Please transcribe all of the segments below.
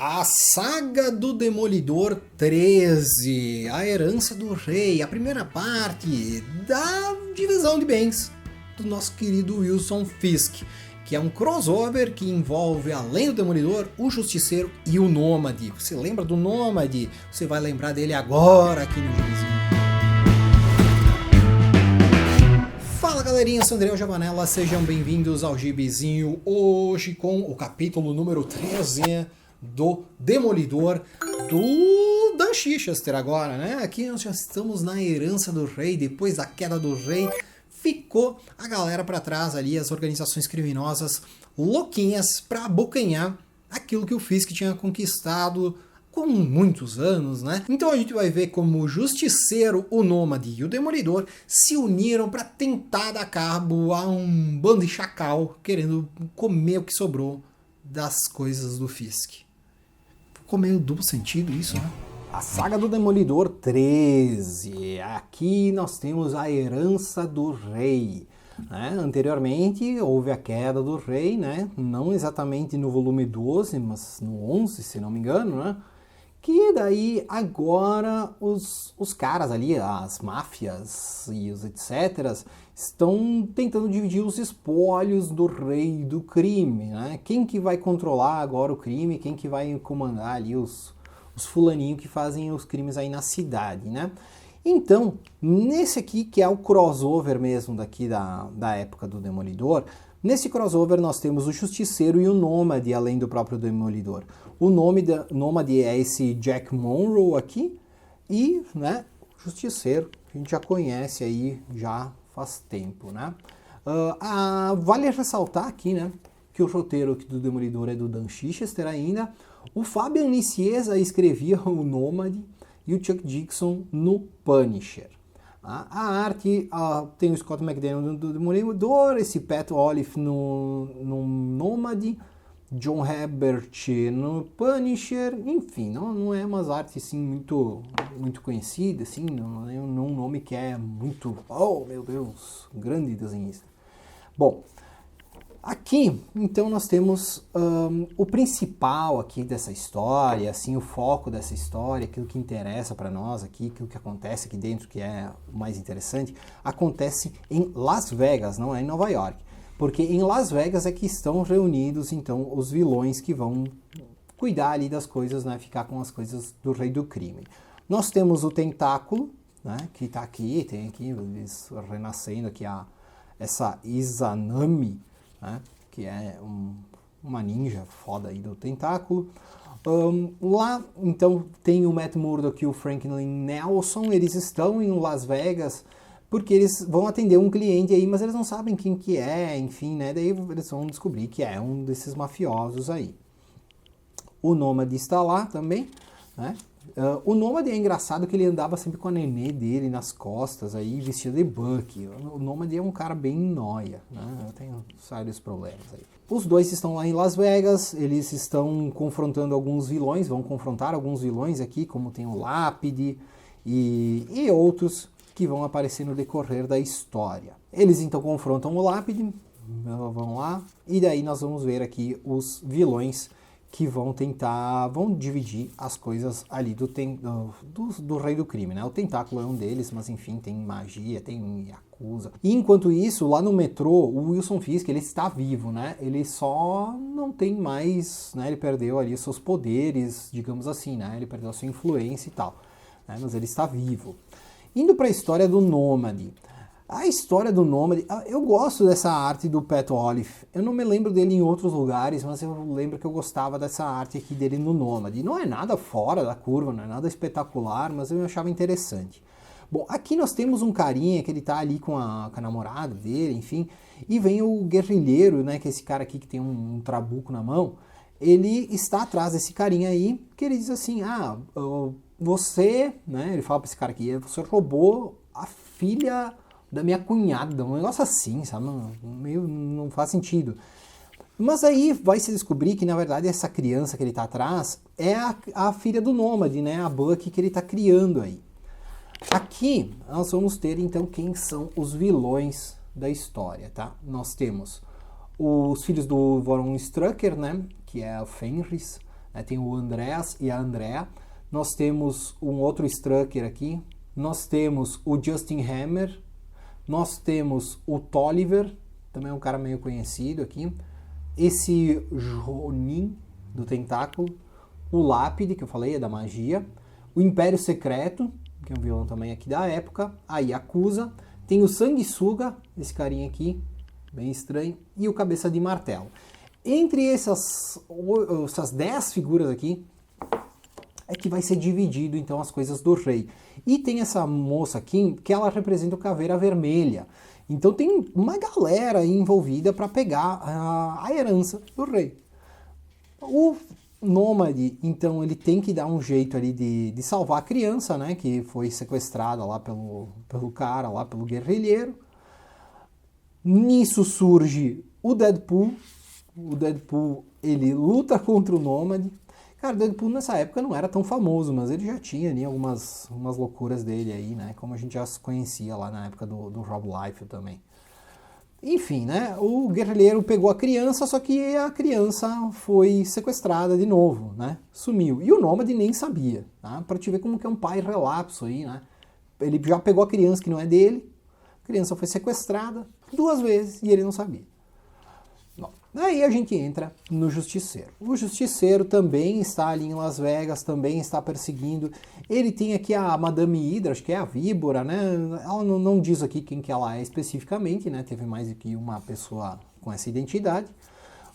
A Saga do Demolidor 13, A Herança do Rei, a primeira parte da divisão de bens do nosso querido Wilson Fisk, que é um crossover que envolve, além do Demolidor, o Justiceiro e o Nômade. Você lembra do Nômade? Você vai lembrar dele agora aqui no Gibizinho. Fala galerinha, eu sou André Javanella, sejam bem-vindos ao Gibizinho, hoje com o capítulo número 13 do Demolidor do Dan Chichester agora, né? Aqui nós já estamos na Herança do Rei, depois da queda do rei, ficou a galera para trás ali, as organizações criminosas louquinhas para abocanhar aquilo que o Fisk tinha conquistado com muitos anos, né? Então a gente vai ver como o Justiceiro, o Nômade e o Demolidor se uniram para tentar dar cabo a um bando de chacal querendo comer o que sobrou das coisas do Fisk. Ficou meio duplo sentido isso, né? A Saga do Demolidor 13. Aqui nós temos a Herança do Rei. Né? Anteriormente houve a queda do rei, né? Não exatamente no volume 12, mas no 11, se não me engano, né? Que daí agora os caras ali, as máfias e os etc., estão tentando dividir os espólios do rei do crime, né? Quem que vai controlar agora o crime, quem que vai comandar ali os fulaninhos que fazem os crimes aí na cidade, né? Então, nesse aqui, que é o crossover mesmo daqui da época do Demolidor, nesse crossover nós temos o Justiceiro e o Nômade, além do próprio Demolidor. O Nômade é esse Jack Monroe aqui, e né, o Justiceiro, a gente já conhece aí já faz tempo, né? Vale ressaltar aqui, né, que o roteiro aqui do Demolidor é do Dan Chichester ainda. O Fabian Nicieza escrevia o Nômade e o Chuck Dixon no Punisher. A arte tem o Scott McDaniel do Demolidor, esse Pat Olliffe no Nômade, John Herbert no Punisher, enfim, não é umas artes assim, muito conhecidas, assim, não é um nome que é muito, oh meu Deus, grande desenhista. Bom, aqui, então, nós temos o principal aqui dessa história, assim, o foco dessa história, aquilo que interessa para nós aqui, aquilo que acontece aqui dentro, que é o mais interessante, acontece em Las Vegas, não é em Nova York. Porque em Las Vegas é que estão reunidos, então, os vilões que vão cuidar ali das coisas, né, ficar com as coisas do rei do crime. Nós temos o Tentáculo, né, que está aqui, tem aqui, eles renascendo aqui, essa Izanami, né, que é uma ninja foda aí do Tentáculo. Lá, então, tem o Matt Murdock e o Franklin Nelson, eles estão em Las Vegas porque eles vão atender um cliente aí, mas eles não sabem quem que é, enfim, né, daí eles vão descobrir que é um desses mafiosos aí. O Nômade está lá também, né? O Nômade é engraçado que ele andava sempre com a nenê dele nas costas, aí vestido de Bucky. O Nômade é um cara bem nóia, né? Tem sérios problemas aí. Os dois estão lá em Las Vegas, eles estão confrontando alguns vilões, vão confrontar alguns vilões aqui, como tem o Lápide e outros que vão aparecer no decorrer da história. Eles então confrontam o Lápide, vão lá, e daí nós vamos ver aqui os vilões que vão dividir as coisas ali do rei do crime, né? O Tentáculo é um deles, mas enfim, tem magia, tem Yakuza. E enquanto isso, lá no metrô, o Wilson Fisk, ele está vivo, né? Ele só não tem mais, né? Ele perdeu ali os seus poderes, digamos assim, né? Ele perdeu a sua influência e tal, né? Mas ele está vivo. Indo para a história do Nômade. A história do Nômade, eu gosto dessa arte do Pat Olliffe. Eu não me lembro dele em outros lugares, mas eu lembro que eu gostava dessa arte aqui dele no Nômade. Não é nada fora da curva, não é nada espetacular, mas eu achava interessante. Bom, aqui nós temos um carinha que ele tá ali com a namorada dele, enfim, e vem o guerrilheiro, né, que é esse cara aqui que tem um trabuco na mão. Ele está atrás desse carinha aí, que ele diz assim, você, né, ele fala pra esse cara aqui, você roubou a filha da minha cunhada, um negócio assim, sabe, não faz sentido. Mas aí vai se descobrir que, na verdade, essa criança que ele tá atrás é a filha do Nômade, né, a Bucky que ele tá criando aí. Aqui nós vamos ter, então, quem são os vilões da história, tá? Nós temos os filhos do Von Strucker, né, que é o Fenris, Tem o Andreas e a Andrea. Nós temos um outro Strucker aqui. Nós temos o Justin Hammer. Nós temos o Tolliver, também é um cara meio conhecido aqui. Esse Jonin, do Tentáculo. O Lápide, que eu falei, é da magia. O Império Secreto, que é um vilão também aqui da época. A Yakuza. Tem o Sanguessuga, esse carinha aqui, bem estranho. E o Cabeça de Martelo. Entre essas 10 figuras aqui, é que vai ser dividido então as coisas do rei. E tem essa moça aqui que ela representa o Caveira Vermelha. Então tem uma galera aí envolvida para pegar a herança do rei. O Nômade, então, ele tem que dar um jeito ali de salvar a criança, né, que foi sequestrada lá pelo cara, lá pelo guerrilheiro. Nisso surge o Deadpool. O Deadpool, ele luta contra o Nômade. Cara, o Deadpool nessa época não era tão famoso, mas ele já tinha ali umas loucuras dele aí, né? Como a gente já se conhecia lá na época do Rob Liefeld também. Enfim, né? O guerrilheiro pegou a criança, só que a criança foi sequestrada de novo, né? Sumiu. E o Nômade nem sabia, tá? Pra te ver como que é um pai relapso aí, né? Ele já pegou a criança que não é dele, a criança foi sequestrada 2 vezes e ele não sabia. Aí a gente entra no Justiceiro. O Justiceiro também está ali em Las Vegas, também está perseguindo. Ele tem aqui a Madame Hydra, acho que é a Víbora, né? Ela não diz aqui quem que ela é especificamente, né? Teve mais do que uma pessoa com essa identidade.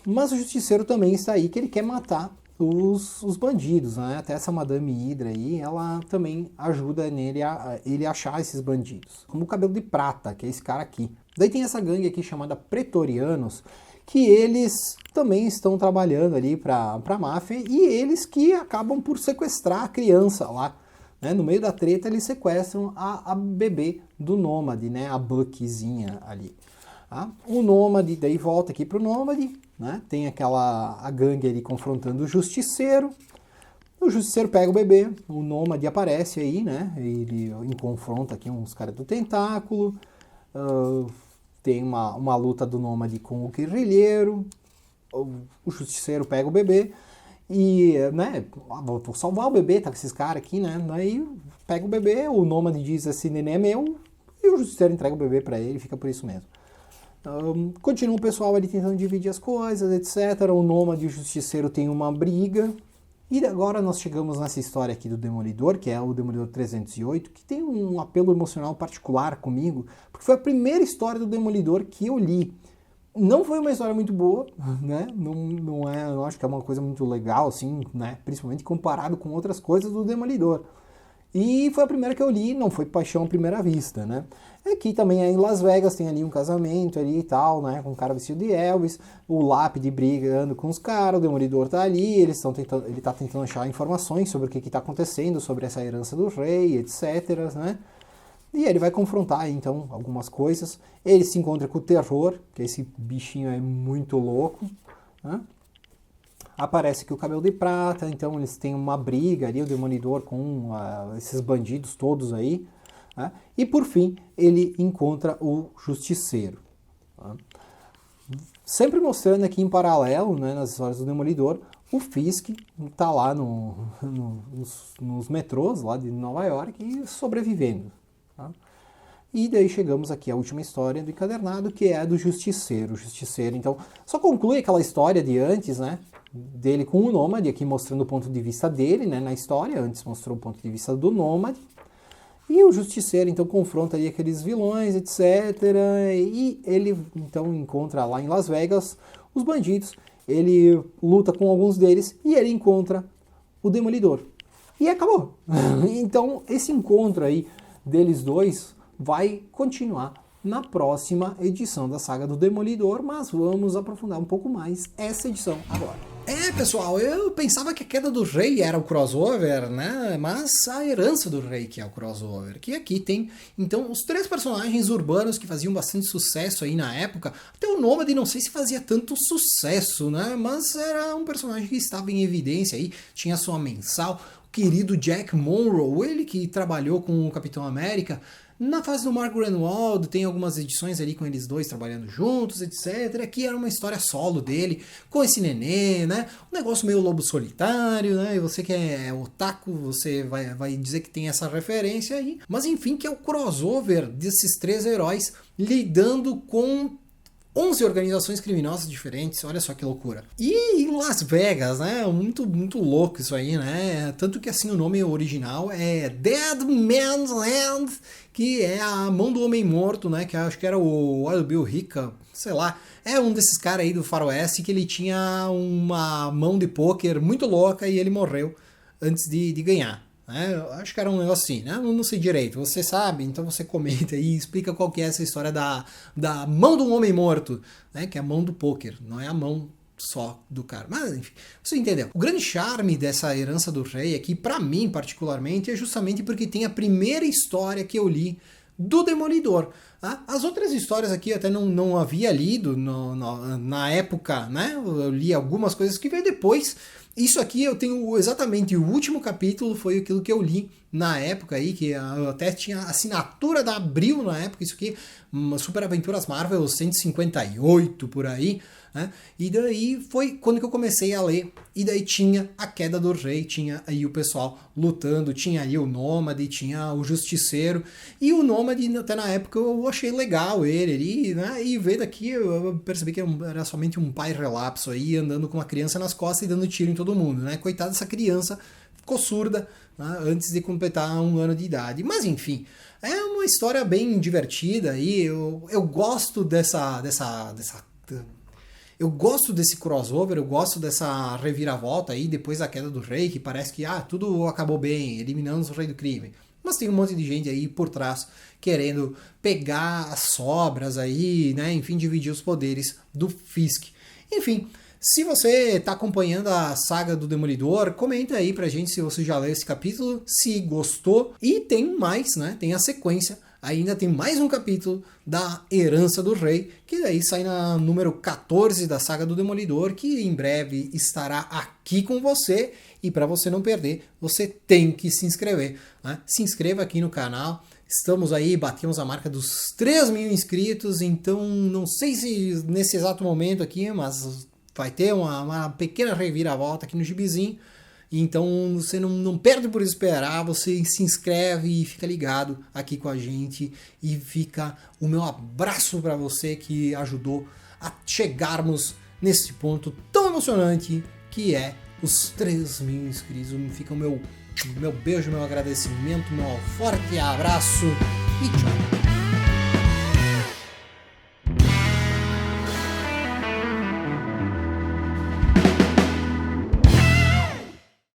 Mas o Justiceiro também está aí, que ele quer matar os bandidos, né? Até essa Madame Hydra aí, ela também ajuda ele a achar esses bandidos. Como o Cabelo de Prata, que é esse cara aqui. Daí tem essa gangue aqui chamada Pretorianos, que eles também estão trabalhando ali para a máfia, e eles que acabam por sequestrar a criança lá, né? No meio da treta eles sequestram a bebê do Nômade, né? A Buckzinha ali. Tá? O Nômade daí volta aqui pro Nômade, né? Tem a gangue ali confrontando o Justiceiro. O Justiceiro pega o bebê, o Nômade aparece aí, né? Ele confronta aqui uns caras do Tentáculo. Tem uma luta do Nômade com o guerrilheiro, o Justiceiro pega o bebê e, né, vou salvar o bebê, tá com esses caras aqui, né, aí pega o bebê, o Nômade diz assim, neném é meu, e o Justiceiro entrega o bebê pra ele, fica por isso mesmo. Continua o pessoal ali tentando dividir as coisas, etc. O Nômade e o Justiceiro tem uma briga. E agora nós chegamos nessa história aqui do Demolidor, que é o Demolidor 308, que tem um apelo emocional particular comigo, porque foi a primeira história do Demolidor que eu li. Não foi uma história muito boa, né? Não é, eu acho que é uma coisa muito legal, assim, né? Principalmente comparado com outras coisas do Demolidor. E foi a primeira que eu li, não foi paixão à primeira vista, né? Aqui também é em Las Vegas, tem ali um casamento ali e tal, né? Com um cara vestido de Elvis, o Lápide brigando com os caras, o Demolidor tá ali, ele tá tentando achar informações sobre o que tá acontecendo, sobre essa herança do rei, etc, né? E ele vai confrontar, então, algumas coisas. Ele se encontra com o Terror, que esse bichinho é muito louco, né? Aparece aqui o Cabelo de Prata, então eles têm uma briga ali, o Demolidor com esses bandidos todos aí, né? E por fim, ele encontra o Justiceiro. Tá? Sempre mostrando aqui em paralelo, né, nas histórias do Demolidor, o Fisk tá lá nos metrôs lá de Nova York e sobrevivendo. Tá? E daí chegamos aqui à última história do encadernado, que é a do Justiceiro. O Justiceiro, então, só conclui aquela história de antes, né? Dele com o Nômade, aqui mostrando o ponto de vista dele, né? Na história, antes mostrou o ponto de vista do Nômade. E o Justiceiro, então, confronta ali aqueles vilões, etc. E ele, então, encontra lá em Las Vegas os bandidos. Ele luta com alguns deles e ele encontra o Demolidor. E acabou. Então, esse encontro aí deles dois vai continuar na próxima edição da saga do Demolidor, mas vamos aprofundar um pouco mais essa edição agora. Pessoal, eu pensava que a queda do rei era o crossover, né? Mas a herança do rei que é o crossover. Que aqui tem, então, os 3 personagens urbanos que faziam bastante sucesso aí na época. Até o Nômade não sei se fazia tanto sucesso, né? Mas era um personagem que estava em evidência aí, tinha sua mensal. O querido Jack Monroe, ele que trabalhou com o Capitão América, Na fase do Mark Grunwald tem algumas edições ali com eles dois trabalhando juntos, etc. Aqui era uma história solo dele, com esse nenê, né? Um negócio meio lobo solitário, né? E você que é otaku, você vai dizer que tem essa referência aí. Mas enfim, que é o crossover desses três heróis lidando com 11 organizações criminosas diferentes, olha só que loucura. E Las Vegas, né? Muito, muito louco isso aí, né? Tanto que assim o nome original é Dead Man's Land, que é a mão do homem morto, né? Que acho que era o Wild Bill Hickok, sei lá. É um desses caras aí do faroeste que ele tinha uma mão de pôquer muito louca e ele morreu antes de ganhar. Eu acho que era um negócio assim, né? Não sei direito. Você sabe, então você comenta aí e explica qual que é essa história da mão de um homem morto, né? Que é a mão do pôquer, não é a mão só do cara. Mas enfim, você entendeu. O grande charme dessa Herança do Rei aqui, pra mim particularmente, é justamente porque tem a primeira história que eu li do Demolidor. As outras histórias aqui eu até não havia lido na época, né? Eu li algumas coisas que veio depois. Isso aqui eu tenho exatamente o último capítulo, foi aquilo que eu li na época aí, que eu até tinha assinatura da Abril na época, isso aqui, Super Aventuras Marvel 158 por aí, né? E daí foi quando que eu comecei a ler, e daí tinha a Queda do Rei, tinha aí o pessoal lutando, tinha aí o Nômade, tinha o Justiceiro, e o Nômade até na época eu achei legal ele, né? E ver daqui eu percebi que era somente um pai relapso aí, andando com uma criança nas costas e dando tiro em todo mundo, né? Coitada dessa criança, ficou surda, né? Antes de completar 1 ano de idade. Mas enfim, é uma história bem divertida e eu gosto eu gosto desse crossover, eu gosto dessa reviravolta aí depois da Queda do Rei, que parece que tudo acabou bem, eliminamos o Rei do Crime. Mas tem um monte de gente aí por trás querendo pegar as sobras aí, né? Enfim, dividir os poderes do Fisk. Enfim, se você está acompanhando a saga do Demolidor, comenta aí pra gente se você já leu esse capítulo, se gostou. E tem mais, né? Tem a sequência. Ainda tem mais um capítulo da Herança do Rei, que daí sai na número 14 da saga do Demolidor, que em breve estará aqui com você. E para você não perder, você tem que se inscrever, né? Se inscreva aqui no canal. Estamos aí, batemos a marca dos 3.000 inscritos, então não sei se nesse exato momento aqui, mas vai ter uma pequena reviravolta aqui no Gibizinho. Então você não perde por esperar, você se inscreve e fica ligado aqui com a gente. E fica o meu abraço para você que ajudou a chegarmos nesse ponto tão emocionante que é os 3.000 inscritos. Fica o meu beijo, meu agradecimento, meu forte abraço e tchau.